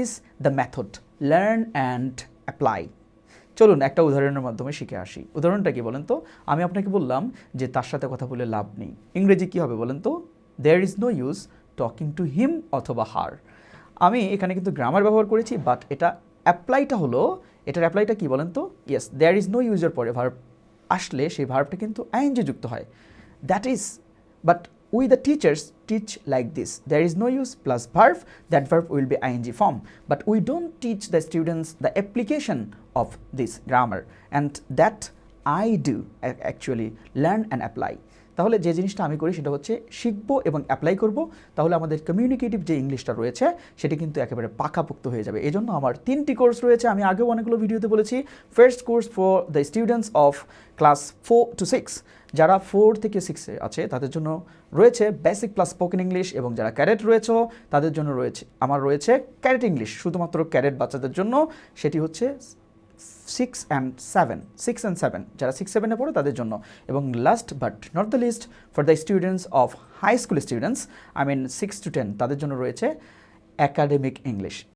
Is the method, learn and apply. চলুন একটা উদাহরণের মাধ্যমে শিখে আসি। উদাহরণটা কি বলেন তো? আমি আপনাকে বললাম যে তার সাথে কথা বলে লাভ নেই, ইংরেজি কী হবে বলেন তো? There is no use talking to him অথবা হার। আমি এখানে কিন্তু গ্রামার ব্যবহার করেছি, বাট এটা অ্যাপ্লাইটা হলো, এটার অ্যাপ্লাইটা কী বলেন তো? ইয়েস, দেয়ার ইজ নো ইউজের পরে ভার্ব আসলে সেই ভার্বটা কিন্তু আইএনজি যুক্ত হয়। That is, but we the teachers teach like this, there is no use plus verb, that verb will be ing form, but we don't teach the students the application of this grammar, and that I do actually learn and apply. তাহলে যে জিনিসটা আমি করি সেটা হচ্ছে শিখবো এবং apply করব, তাহলে আমাদের কমিউনিকেটিভ যে ইংলিশটা রয়েছে সেটা কিন্তু একেবারে পাকাপোক্ত হয়ে যাবে। এই জন্য আমার 3টি কোর্স রয়েছে, আমি আগেও অনেকগুলো ভিডিওতে বলেছি। First course for the students of class 4 to 6, যারা 4 থেকে 6-এ আছে তাদের জন্য রয়েছে বেসিক প্লাস স্পোকেন ইংলিশ, এবং যারা ক্যাডেট রয়েছে তাদের জন্য রয়েছে ক্যাডেট ইংলিশ, শুধুমাত্র ক্যাডেট বাচ্চাদের জন্য, সেটি হচ্ছে 6 and 7, যারা 6-7-এ পড়ে তাদের জন্য। এবং last but not the least, for the students of high school students, I mean 6 to 10, তাদের জন্য রয়েছে একাডেমিক ইংলিশ।